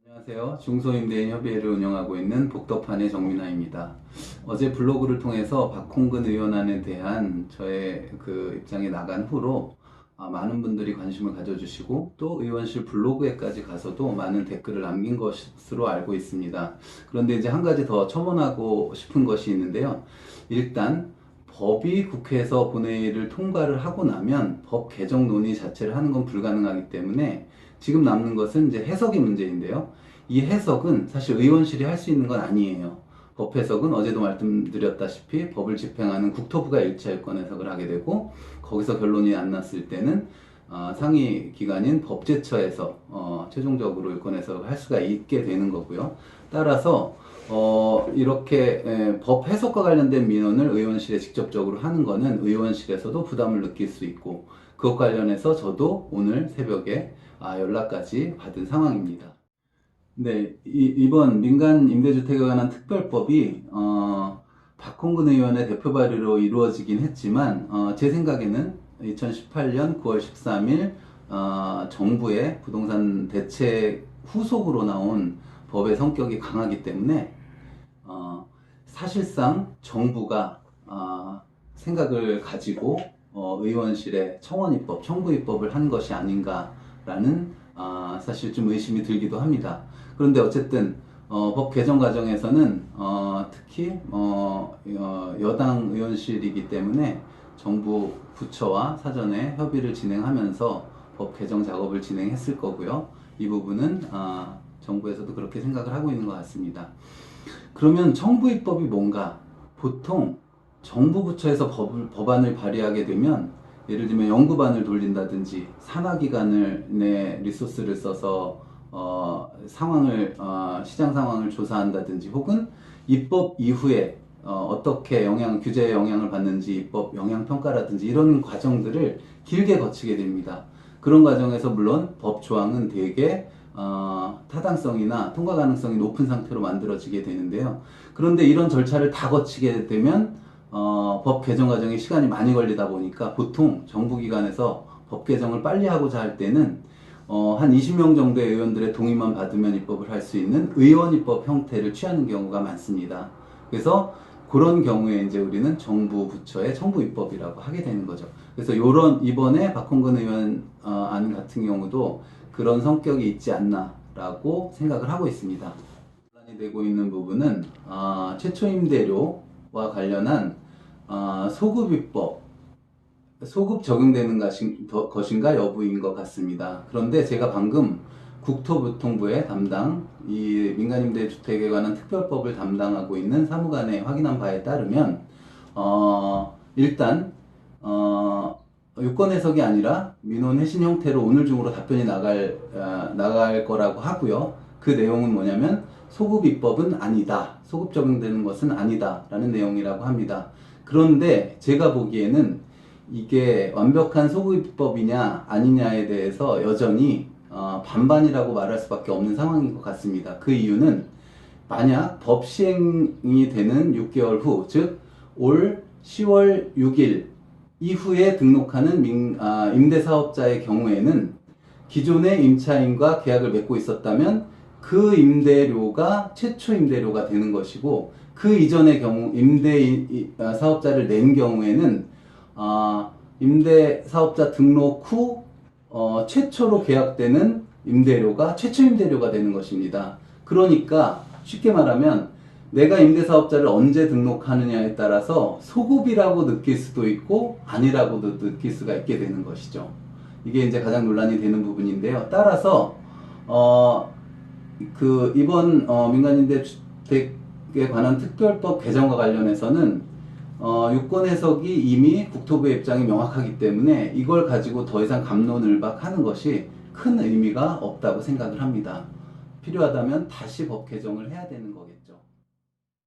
안녕하세요. 중소임대인 협의회를 운영하고 있는 복덕판의 정민아입니다. 어제 블로그를 통해서 박홍근 의원안에 대한 저의 그 입장이 나간 후로 많은 분들이 관심을 가져주시고 또 의원실 블로그에까지 가서도 많은 댓글을 남긴 것으로 알고 있습니다. 그런데 이제 한 가지 더 첨언하고 싶은 것이 있는데요. 일단 법이 국회에서 본회의를 통과를 하고 나면 법 개정 논의 자체를 하는 건 불가능하기 때문에 지금 남는 것은 이제 해석의 문제인데요. 이 해석은 사실 의원실이 할 수 있는 건 아니에요. 법 해석은 어제도 말씀드렸다시피 법을 집행하는 국토부가 일차일권 해석을 하게 되고 거기서 결론이 안 났을 때는 상위 기관인 법제처에서 최종적으로 일권 해석을 할 수가 있게 되는 거고요. 따라서 이렇게 법 해석과 관련된 민원을 의원실에 직접적으로 하는 거는 의원실에서도 부담을 느낄 수 있고 그것 관련해서 저도 오늘 새벽에 연락까지 받은 상황입니다. 네, 이번 민간 임대주택에 관한 특별법이 박홍근 의원의 대표 발의로 이루어지긴 했지만 제 생각에는 2018년 9월 13일 정부의 부동산 대책 후속으로 나온 법의 성격이 강하기 때문에 사실상 정부가 생각을 가지고 의원실에 청원입법, 청구입법을 한 것이 아닌가라는 사실 좀 의심이 들기도 합니다. 그런데 어쨌든 법 개정 과정에서는 특히 여당 의원실이기 때문에 정부 부처와 사전에 협의를 진행하면서 법 개정 작업을 진행했을 거고요. 이 부분은 정부에서도 그렇게 생각을 하고 있는 것 같습니다. 그러면 청구입법이 뭔가? 보통 정부 부처에서 법안을 발의하게 되면 예를 들면 연구반을 돌린다든지 산하기관을 내 리소스를 써서 시장 상황을 조사한다든지 혹은 입법 이후에 어떻게 규제에 영향을 받는지 입법 영향평가라든지 이런 과정들을 길게 거치게 됩니다. 그런 과정에서 물론 법 조항은 되게 타당성이나 통과 가능성이 높은 상태로 만들어지게 되는데요. 그런데 이런 절차를 다 거치게 되면 법 개정 과정에 시간이 많이 걸리다 보니까 보통 정부기관에서 법 개정을 빨리 하고자 할 때는 한 20명 정도의 의원들의 동의만 받으면 입법을 할 수 있는 의원 입법 형태를 취하는 경우가 많습니다. 그래서 그런 경우에 이제 우리는 정부 부처의 청구 입법이라고 하게 되는 거죠. 그래서 이번에 박홍근 의원 안 같은 경우도 그런 성격이 있지 않나라고 생각을 하고 있습니다. 논란이 되고 있는 부분은 최초 임대료와 관련한 소급 입법, 소급 적용되는 것인가 여부인 것 같습니다. 그런데 제가 방금 국토교통부의 담당, 이 민간임대주택에 관한 특별법을 담당하고 있는 사무관에 확인한 바에 따르면 일단 유권 해석이 아니라 민원 회신 형태로 오늘 중으로 답변이 나갈 거라고 하고요. 그 내용은 뭐냐면 소급 입법은 아니다. 소급 적용되는 것은 아니다. 라는 내용이라고 합니다. 그런데 제가 보기에는 이게 완벽한 소급 입법이냐 아니냐에 대해서 여전히 반반이라고 말할 수밖에 없는 상황인 것 같습니다. 그 이유는 만약 법 시행이 되는 6개월 후, 즉 올 10월 6일 이후에 등록하는 임대사업자의 경우에는 기존의 임차인과 계약을 맺고 있었다면 그 임대료가 최초 임대료가 되는 것이고 그 이전의 경우 사업자를 낸 경우에는 임대사업자 등록 후 최초로 계약되는 임대료가 최초 임대료가 되는 것입니다. 그러니까 쉽게 말하면 내가 임대사업자를 언제 등록하느냐에 따라서 소급이라고 느낄 수도 있고 아니라고도 느낄 수가 있게 되는 것이죠. 이게 이제 가장 논란이 되는 부분인데요. 따라서 이번 민간임대주택에 관한 특별법 개정과 관련해서는 유권 해석이 이미 국토부의 입장이 명확하기 때문에 이걸 가지고 더 이상 갑론을박하는 것이 큰 의미가 없다고 생각을 합니다. 필요하다면 다시 법 개정을 해야 되는 거겠죠.